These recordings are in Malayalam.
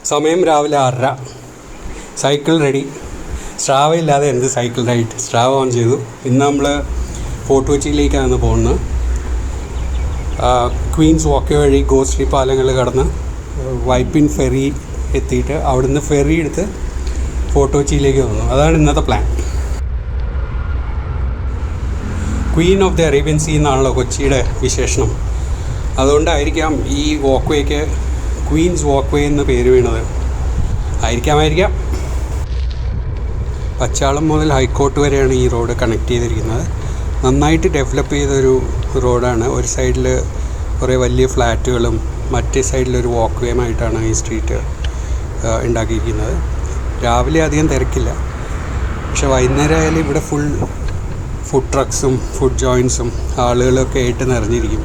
സമയം രാവിലെ 6:30. Cycle ready. സ്ട്രാവ ഇല്ലാതെ എന്ത് സൈക്കിൾ റൈഡ്? സ്ട്രാവ ഓൺ ചെയ്തു. ഇന്ന് നമ്മൾ ഫോർട്ട് കൊച്ചിയിലേക്കാണ് പോകുന്നത്. ക്വീൻസ് വാക്വേ വഴി ഗോശ്രീ പാലങ്ങൾ കടന്ന് വൈപ്പിൻ ഫെറി എത്തിയിട്ട് അവിടുന്ന് ഫെറി എടുത്ത് ഫോർട്ട് കൊച്ചിയിലേക്ക് വന്നു. അതാണ് ഇന്നത്തെ plan. Queen of the Arabian Sea എന്നാണല്ലോ കൊച്ചിയുടെ വിശേഷണം. അതുകൊണ്ടായിരിക്കാം ഈ വാക്വേക്ക് ക്വീൻസ് വാക്വേ എന്ന് പേര് വീണത്. ആയിരിക്കാം. പച്ചാളം മുതൽ ഹൈക്കോർട്ട് വരെയാണ് ഈ റോഡ് കണക്ട് ചെയ്തിരിക്കുന്നത്. നന്നായിട്ട് ഡെവലപ്പ് ചെയ്തൊരു റോഡാണ്. ഒരു സൈഡിൽ കുറേ വലിയ ഫ്ലാറ്റുകളും മറ്റേ സൈഡിലൊരു വാക്വേമായിട്ടാണ് ഈ സ്ട്രീറ്റ് ഉണ്ടാക്കിയിരിക്കുന്നത്. രാവിലെ അധികം തിരക്കില്ല, പക്ഷെ വൈകുന്നേരം ആയാലും ഇവിടെ ഫുഡ് ട്രക്സും ഫുഡ് ജോയിൻസും ആളുകളൊക്കെ ആയിട്ട് നിറഞ്ഞിരിക്കും.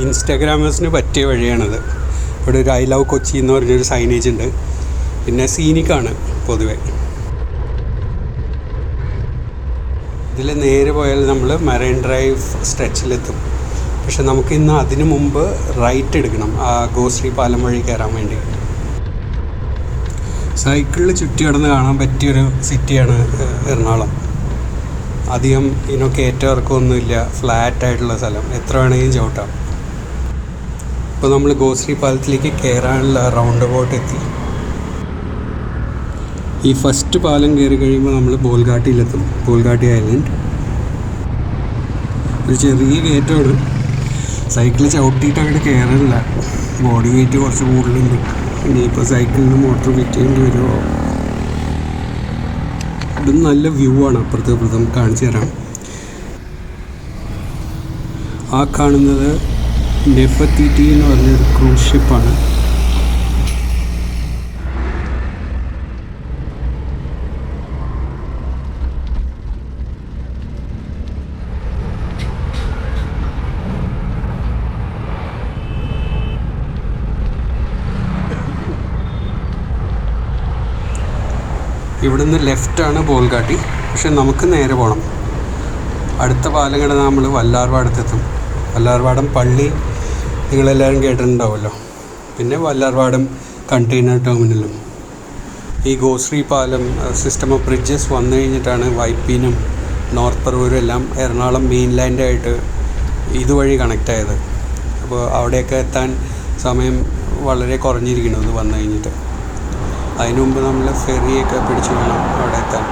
ഇൻസ്റ്റാഗ്രാമേഴ്സിന് പറ്റിയ വഴിയാണിത്. ഇവിടെ ഒരു ഐ ലവ് കൊച്ചി എന്ന് പറഞ്ഞൊരു സൈനേജ് ഉണ്ട്. പിന്നെ സീനിക്കാണ് പൊതുവെ. ഇതിൽ നേരെ പോയാൽ നമ്മൾ മറൈൻ ഡ്രൈവ് സ്ട്രെച്ചിലെത്തും. പക്ഷെ നമുക്കിന്ന് അതിനു മുമ്പ് റൈറ്റ് എടുക്കണം, ആ ഗോശ്രീ പാലം വഴി കയറാൻ വേണ്ടി. സൈക്കിളിൽ ചുറ്റി കിടന്ന് കാണാൻ പറ്റിയൊരു സിറ്റിയാണ് എറണാകുളം. അധികം കയറ്റമിറക്കമൊന്നുമില്ല, ഫ്ലാറ്റായിട്ടുള്ള സ്ഥലം, എത്ര വേണമെങ്കിലും ചവിട്ടാം. ഇപ്പോൾ നമ്മൾ ഗോശ്രീ പാലത്തിലേക്ക് കയറാനുള്ള റൗണ്ട് അബൌട്ട് എത്തി. ഈ ഫസ്റ്റ് പാലം കയറി കഴിയുമ്പോൾ നമ്മൾ ബോൾഗാട്ടിയിലെത്തും. ബോൾഗാട്ടി ഐലൻഡ് ഒരു ചെറിയ കയറ്റമാണ്. സൈക്കിൾ ചവിട്ടിയിട്ട് അങ്ങോട്ട് കയറില്ല, ബോഡി വെയിറ്റ് കുറച്ച് കൂടുതലുണ്ട്. ഇനിയിപ്പോൾ സൈക്കിളിന് മോട്ടോർ ഫിറ്റ് ചെയ്യേണ്ടി വരുമോ? ഇതും നല്ല വ്യൂ ആണ്. അപ്പുറത്തും കാണിച്ചു തരാം. ആ കാണുന്നത് നെഫർട്ടിറ്റി എന്ന് പറഞ്ഞൊരു ക്രൂസ് ഷിപ്പാണ്. ഇവിടുന്ന് ലെഫ്റ്റാണ് ബോൾഗാട്ടി. പക്ഷെ നമുക്ക് നേരെ പോകണം. അടുത്ത പാലം കിടന്ന് നമ്മൾ വല്ലാർപാടത്തെത്തും. വല്ലാർപാടം പള്ളി നിങ്ങളെല്ലാവരും കേട്ടിട്ടുണ്ടാവുമല്ലോ. പിന്നെ വല്ലാർപാടം കണ്ടെയ്നർ ടെർമിനലും. ഈ ഗോശ്രീ പാലം സിസ്റ്റം ഓഫ് ബ്രിഡ്ജസ് വന്നു കഴിഞ്ഞിട്ടാണ് വൈപ്പീനും നോർത്ത് പറവൂരും എല്ലാം എറണാകുളം മെയിൻലാൻഡായിട്ട് ഇതുവഴി കണക്റ്റ് ആയത്. അപ്പോൾ അവിടെയൊക്കെ എത്താൻ സമയം വളരെ കുറഞ്ഞിരിക്കണം ഇത് വന്നു കഴിഞ്ഞിട്ട്. അതിനു മുമ്പ് നമ്മൾ ഫെറിയൊക്കെ പിടിച്ചു വേണം അവിടെ എത്താൻ.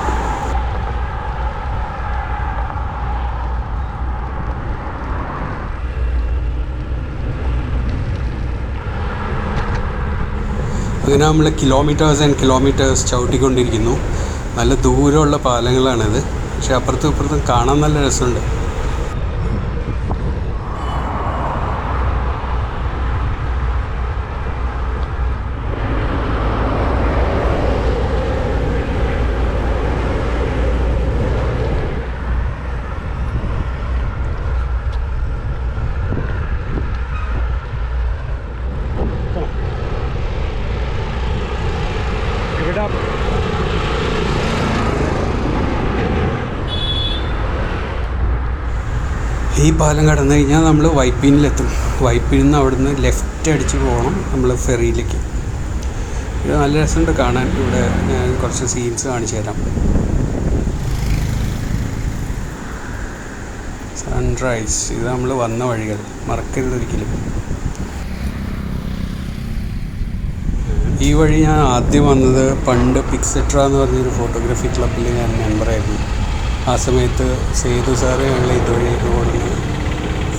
അങ്ങനെ നമ്മൾ കിലോമീറ്റേഴ്സ് ആൻഡ് കിലോമീറ്റേഴ്സ് ചവിട്ടിക്കൊണ്ടിരിക്കുന്നു. നല്ല ദൂരമുള്ള പാലങ്ങളാണിത്. പക്ഷെ അപ്പുറത്തും ഇപ്പുറത്തും കാണാൻ നല്ല രസമുണ്ട്. ഈ പാലം കടന്നു കഴിഞ്ഞാൽ നമ്മൾ വൈപ്പീനിലെത്തും. വൈപ്പീനിൽ നിന്ന് അവിടുന്ന് ലെഫ്റ്റ് അടിച്ച് പോകണം നമ്മൾ ഫെറിയിലേക്ക്. ഇത് നല്ല രസമുണ്ട് കാണാൻ. ഇവിടെ ഞാൻ കുറച്ച് സീൻസ് കാണിച്ചു തരാം. സൺറൈസ്, ഇത് നമ്മൾ വന്ന വഴികൾ, മറക്കരുത് ഒരിക്കലും. ഈ വഴി ഞാൻ ആദ്യം വന്നത് പണ്ട് പിക്സെട്ര എന്ന് പറഞ്ഞൊരു ഫോട്ടോഗ്രാഫി ക്ലബ്ബിൽ ഞാൻ മെമ്പറായിരുന്നു. ആ സമയത്ത് സേതു സാറ് ഞങ്ങൾ ഇതുവഴിയൊക്കെ കൊടുന്ന്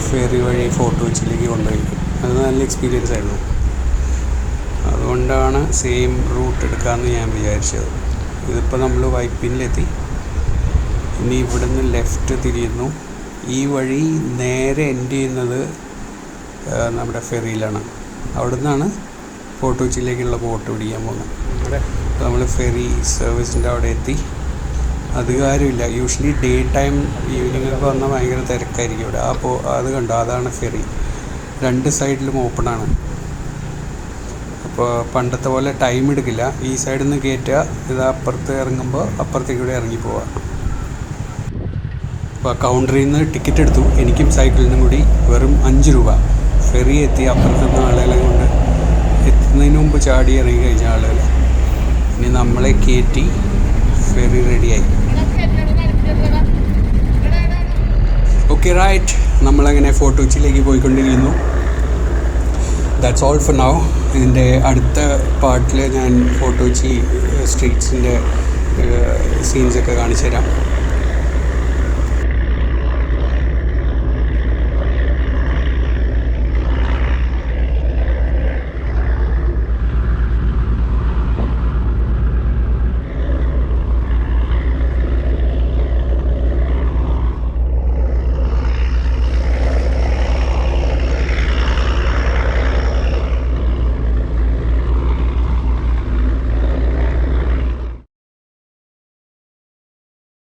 ഫെറി വഴി ഫോർട്ട് കൊച്ചിയിലേക്ക് കൊണ്ടുപോയി. അത് നല്ല എക്സ്പീരിയൻസ് ആയിരുന്നു. അതുകൊണ്ടാണ് സെയിം റൂട്ട് എടുക്കാമെന്ന് ഞാൻ വിചാരിച്ചത്. ഇതിപ്പോൾ നമ്മൾ വൈപ്പിനിലെത്തി. ഇനി ഇവിടുന്ന് ലെഫ്റ്റ് തിരിയുന്നു. ഈ വഴി നേരെ എൻഡ് ചെയ്യുന്നത് നമ്മുടെ ഫെറിയിലാണ്. അവിടെ നിന്നാണ് ഫോർട്ട് കൊച്ചിയിലേക്കുള്ള ബോട്ട് പിടിക്കാൻ പോകുന്നത്. നമ്മൾ ഫെറി സർവീസിൻ്റെ അവിടെ എത്തി. അധികാരമില്ല. യൂഷ്വലി ഡേ ടൈം ഈവനിങ്ങൊക്കെ വന്നാൽ ഭയങ്കര തിരക്കായിരിക്കും ഇവിടെ. അത് കണ്ടോ, അതാണ് ഫെറി. രണ്ട് സൈഡിലും ഓപ്പണാണ്. അപ്പോൾ പണ്ടത്തെ പോലെ ടൈം എടുക്കില്ല. ഈ സൈഡിൽ നിന്ന് കയറ്റുക, ഇത് അപ്പുറത്ത് ഇറങ്ങുമ്പോൾ അപ്പുറത്തേക്ക് കൂടെ ഇറങ്ങി പോവുക. അപ്പോൾ കൗണ്ടറിൽ നിന്ന് ടിക്കറ്റ് എടുത്തു. എനിക്കും സൈക്കിളിനും കൂടി വെറും 5 രൂപ. ഫെറി എത്തി. അപ്പുറത്ത് നിന്ന് ആളുകളെ കൊണ്ട് എത്തുന്നതിന് മുമ്പ് ചാടി ഇറങ്ങി കഴിഞ്ഞ ആളുകൾ. ഇനി നമ്മളെ കയറ്റി ഫെറി റെഡിയായി. ഓക്കെ റൈറ്റ്, നമ്മളങ്ങനെ ഫോർട്ട് കൊച്ചിയിലേക്ക് പോയിക്കൊണ്ടിരിക്കുന്നു. That's all for now. ഇതിൻ്റെ അടുത്ത പാർട്ടിൽ ഞാൻ ഫോർട്ട് കൊച്ചി സ്ട്രീറ്റ്സിൻ്റെ സീൻസൊക്കെ കാണിച്ചു തരാം.